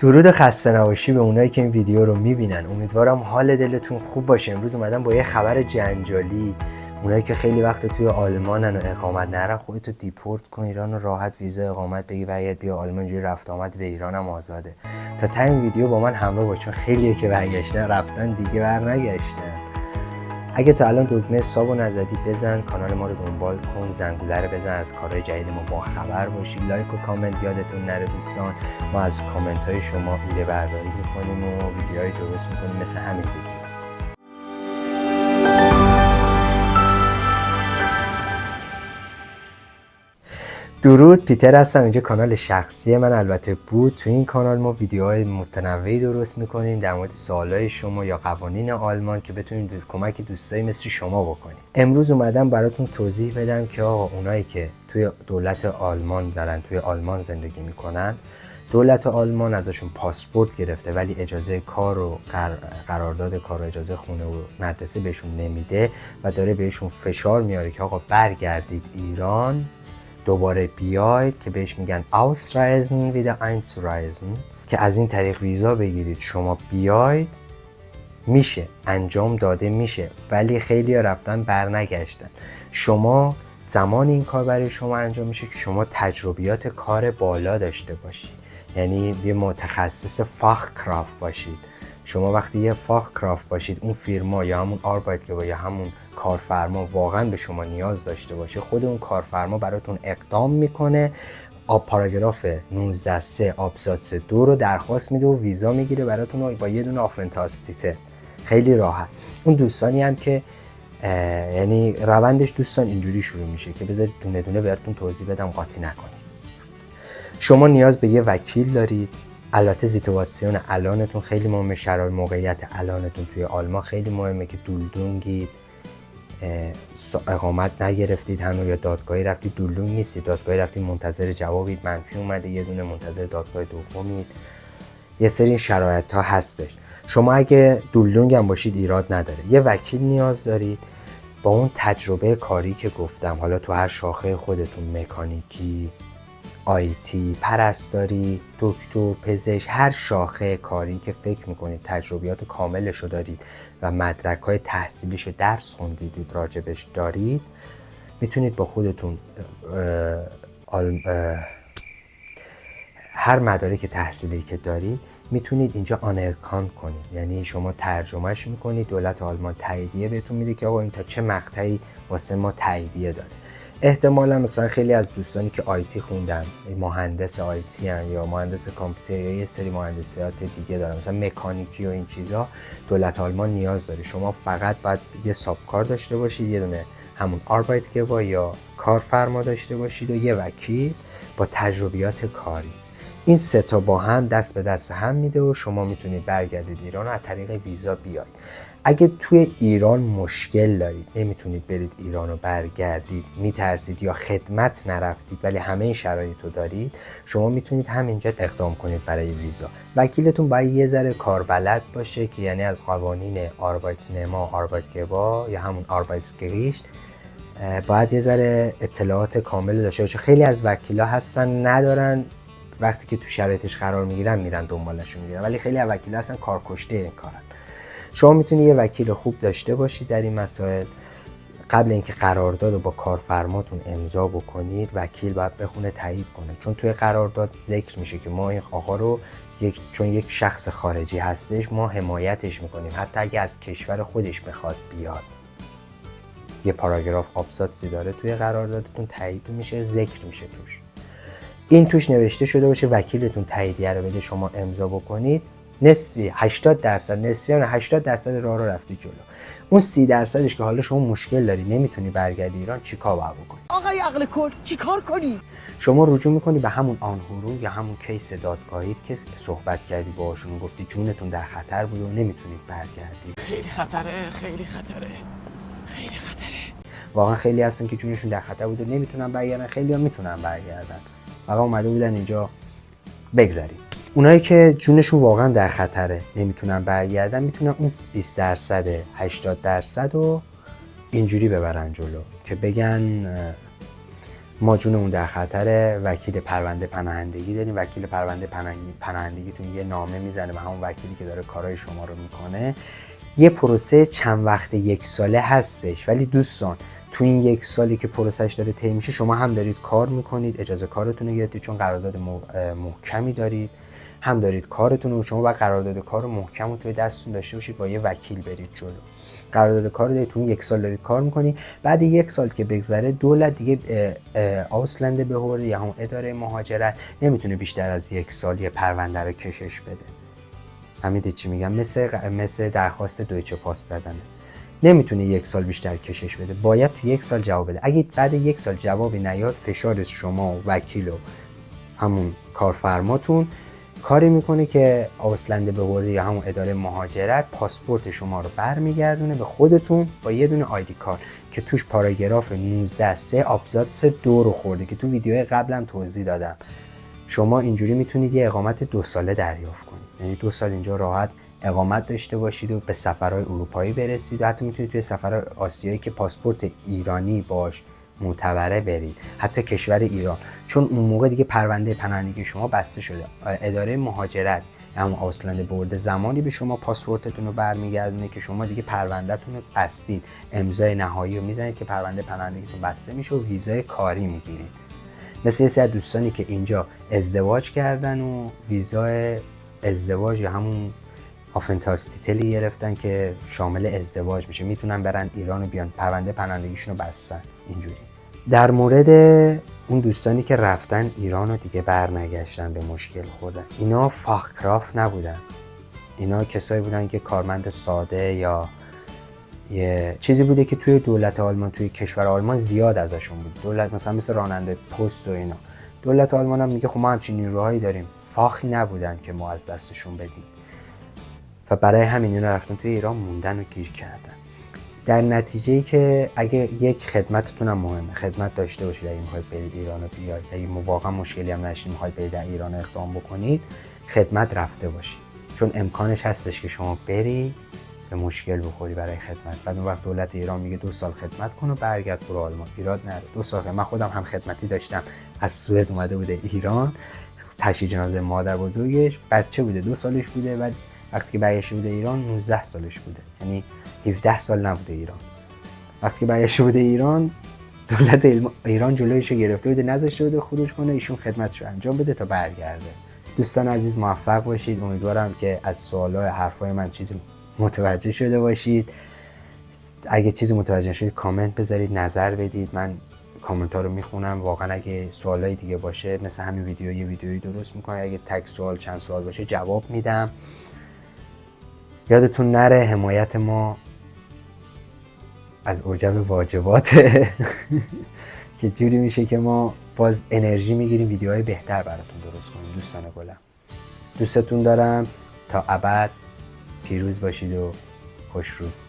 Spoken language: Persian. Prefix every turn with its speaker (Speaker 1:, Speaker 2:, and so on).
Speaker 1: درود و خسته نباشی به اونایی که این ویدیو رو میبینن. امیدوارم حال دلتون خوب باشه. امروز اومدم با یه خبر جنجالی. اونایی که خیلی وقت توی آلمانن و اقامت نرن، خودتو دیپورت کن ایران و راحت ویزا اقامت بگی برگرد بیا آلمان. اینجوری رفت آمد به ایران هم آزاده. تا این ویدیو با من همراه باش، چون خیلیه که برگشتن رفتن دیگه برنگشتن. اگه تا الان دکمه سابو نزدی بزن، کانال ما رو دنبال کن، زنگوله رو بزن، از کارهای جدید ما با خبر باشی. لایک و کامنت یادتون نره دوستان. ما از کامنت های شما ایده برداری میکنیم و ویدیوهای درست میکنیم مثل همین ویدیو. درود، پیتر هستم. اینجا کانال شخصی من البته بود. تو این کانال ما ویدیوهای متنوعی درست میکنیم در مورد سوالای شما یا قوانین آلمان که بتونید کمک دوستایی مثل شما بکنید. امروز اومدم براتون توضیح بدم که آقا اونایی که توی دولت آلمان دارن، توی آلمان زندگی میکنن، دولت آلمان ازشون پاسپورت گرفته ولی اجازه کار و قرارداد کار و اجازه خونه و مدرسه بهشون نمیده و داره بهشون فشار میاره که آقا برگردید ایران، دوباره بیاید، که بهش میگن Ausreisen wieder einzureisen، که از این طریق ویزا بگیرید شما بیاید. میشه، انجام داده میشه، ولی خیلی ها رفتن برنگشتن. شما زمان این کار برای شما انجام میشه که شما تجربیات کار بالا داشته باشید، یعنی یه متخصص فاخکرافت باشید. شما وقتی یه فاخکرافت باشید، اون فیرما یا همون آربایتگبر یا همون کارفرما واقعا به شما نیاز داشته باشه، خود اون کارفرما براتون اقدام میکنه، پاراگراف 19.3 آبزاتس 2 رو درخواست میده و ویزا میگیره براتون با یه دونه آفنتاستیته. خیلی راحت. اون دوستانی هم که یعنی روندش دوستان اینجوری شروع میشه که بذارید دونه دونه براتون توضیح بدم، قاطی نکنید. شما نیاز به یه وکیل دارید. البته سیتواسیون الانتون خیلی مهمه، شرایط موقعیت الانتون توی آلمان خیلی مهمه که دولدونگید، اقامت نگرفتید هنوز یا دادگاهی رفتید دولدونگ نیستید، دادگاهی رفتید منتظر جوابید، منفی اومده، یه دونه منتظر دادگاه دومید. یه سری شرایط ها هستش. شما اگه دولدونگ هم باشید ایراد نداره. یه وکیل نیاز دارید با اون تجربه کاری که گفتم، حالا تو هر شاخه خودتون، مکانیکی، آیتی، پرستاری، دکتر، پزشک، هر شاخه کاری که فکر میکنید تجربیات کاملشو دارید و مدرک‌های تحصیلیشو درس خوندید راجبش دارید، میتونید با خودتون هر مدارک تحصیلی که دارید میتونید اینجا آنرکان کنید، یعنی شما ترجمهش میکنید، دولت آلمان تاییدیه بهتون میده که آقا این تا چه مقطعی واسه ما تاییدیه داره. احتمالا مثلا خیلی از دوستانی که آیتی خوندن، مهندس آیتی هن یا مهندس کامپیوتر یا یه سری مهندسیات دیگه دارن، مثلا مکانیکی و این چیزا، دولت آلمان نیاز داره. شما فقط باید یه سابکار داشته باشید، یه دونه همون آربایتگبر یا کارفرما داشته باشید و یه وکیل با تجربیات کاری. این سه تا با هم دست به دست هم میده و شما میتونید برگردید ایران و از طریق ویزا بیاید. اگه توی ایران مشکل دارید، نمیتونید برید ایران و برگردید، میترسید یا خدمت نرفتید ولی همه این شرایط رو دارید، شما میتونید همینجا اقدام کنید برای ویزا. وکیلتون باید یه ذره کاربلد باشه، که یعنی از قوانین آربایتنما، آربایتگبر یا همون آربایتسگریشت باید یه ذره اطلاعات کامل داشته باشه. خیلی از وکیلا هستن ندارن، وقتی که تو شرایطش قرار میگیرن میرن دنبالشون میگیرن، ولی خیلی از وکیلا هستن کارکشته این کارن. شما میتونید یه وکیل خوب داشته باشید در این مسائل. قبل اینکه قرارداد رو با کارفرماتون امضا بکنید، وکیل باید بخونه تایید کنه، چون توی قرارداد ذکر میشه که ما این آقا رو چون یک شخص خارجی هستش ما حمایتش میکنیم، حتی اگه از کشور خودش بخواد بیاد. یه پاراگراف آبزاتسی داره توی قراردادتون، تایید میشه، ذکر میشه توش. این توش نوشته شده باشه، وکیلتون تاییدیه رو بده، شما امضا بکنید، نصفی 80% نصفی اون 80% راه رو رفتی جلو. اون 30%ش که حالا شما مشکل داری نمیتونی برگردی ایران، چیکار باید بکنی؟
Speaker 2: آقای عقل کل چیکار کنی؟
Speaker 1: شما رجوع میکنی به همون آنهورو یا همون کیس دادگاهی که صحبت کردی باهاشون، گفتی جونتون در خطر بود و نمیتونید برگردید.
Speaker 2: خیلی خطره، خیلی خطره، خیلی خطره.
Speaker 1: واقعا خیلی هستن که جونشون در خطر بود و نمیتونن برگردن، خیلی ها میتونن برگردن، فقط اومده بودن اینجا بگذریم. اونایی که جونشون واقعا در خطره نمیتونن برگردن، میتونن اون 20% 80% رو اینجوری ببرن جلو که بگن ما جونمون در خطره، وکیل پرونده پناهندگی داریم، وکیل پرونده پناهندگیتون یه نامه میزنه به همون وکیلی که داره کارهای شما رو میکنه. یه پروسه چند وقت 1 ساله هستش، ولی دوستان تو این 1 سالی که پروسش داره طی میشه شما هم دارید کار میکنید، اجازه کارتون رو گرفتید چون قرارداد محکمی دارید، هم دارید کارتون رو، شما باید قرارداد کار محکم رو توی دستتون داشته باشید، با یه وکیل برید جلو. قرارداد کار دارید، تو 1 سال دارید کار میکنید. بعد 1 سال که بگذره دولت دیگه آوسلند بهوردی یا همون اداره مهاجرت نمیتونه بیشتر از 1 سال یه پرونده رو کشش بده. فهمیدید چی میگم؟ مثل درخواست دویچه پاس دادنه، نمیتونه 1 سال بیشتر کشش بده، باید تو 1 سال جواب بده. اگه بعد 1 سال جوابی نیاد، فشار شما و وکیل و همون کارفرماتون کاری میکنه که آوسلند بهوردی یا همون اداره مهاجرت پاسپورت شما رو برمیگردونه به خودتون با یه دونه آیدی کارت که توش پاراگراف 19(3) آبزات 3 2 رو خورده که تو ویدیوهای قبلم توضیح دادم. شما اینجوری میتونید یه اقامت 2 ساله دریافت کنید، یعنی 2 سال اینجا راحت اقامت داشته باشید و به سفرهای اروپایی برسید و حتی میتونید توی سفرهای آسیایی که پاسپورت ایرانی باش معتبره برید، حتی کشور ایران، چون اون موقع دیگه پرونده پناهندگی شما بسته شده. اداره مهاجرت همون آوسلند بهوردی زمانی به شما پاسپورتتون رو برمیگردونه که شما دیگه پروندهتون رو بستید، امضای نهایی رو میزنید که پرونده پناهندگیتون بسته میشه و ویزای کاری میگیرید. مثل یه سری دوستانی که اینجا ازدواج کردن و ویزای ازدواج یا همون آفنتاستیتلی گرفتن که شامل ازدواج میشه، میتونن برن ایران و بیان، پرونده پناهندگیشون رو بستن. اینجوری در مورد اون دوستانی که رفتن ایران و دیگه برنگشتن، به مشکل خوردن، اینا فاخکرافت نبودن، اینا کسایی بودن که کارمند ساده یا یه چیزی بوده که توی دولت آلمان، توی کشور آلمان زیاد ازشون بود. دولت مثلا مثل راننده پست و اینا، دولت آلمان هم میگه خب ما همچین نیروهایی داریم، فاخی نبودن که ما از دستشون بدیم و برای همین اینا رفتن توی ایران موندن و گیر کردن. در نتیجه که اگه یک خدمتتون هم مهمه، خدمت داشته باشید اگه میخواید برید ایران و بیاید، اگه واقعا مشکلی هم نشید میخواید برید در ایران اقدام بکنید، خدمت رفته باشید، چون امکانش هستش که شما بری به مشکل بخوری برای خدمت. بعد اون وقت دولت ایران میگه 2 سال خدمت کن و برگرد برو آلمان. ایراد نداره 2 سال. من خودم هم خدمتی داشتم، از سوئد اومده بوده ایران، تشییع جنازه مادر بزرگش، بچه بوده 2 سالش بوده، بعد وقتی که برگشته بوده ایران 19 سالش بوده، یعنی 17 سال نبوده ایران. وقتی که برگشته بوده ایران، دولت ایران جلویشو گرفته بوده، نذاشته بوده خروج کنه، ایشون خدمتشو انجام بده تا برگرده. دوستان عزیز موفق باشید، امیدوارم که از سوالای حرفای من چیزی متوجه شده باشید. اگه چیزی متوجه شدید کامنت بذارید، نظر بدید، من کامنت ها رو میخونم. واقعا اگه سوالای دیگه باشه مثل همین ویدیو یه ویدیویی درست میکنم، اگه تک سوال چند سوال باشه جواب میدم. یادتون نره حمایت ما از اوجب واجباته که جوری میشه که ما باز انرژی میگیریم ویدیوهای بهتر براتون درست کنیم. دوستان گلم، دوستتون دارم، تا ابد پیروز باشید و خوش روز.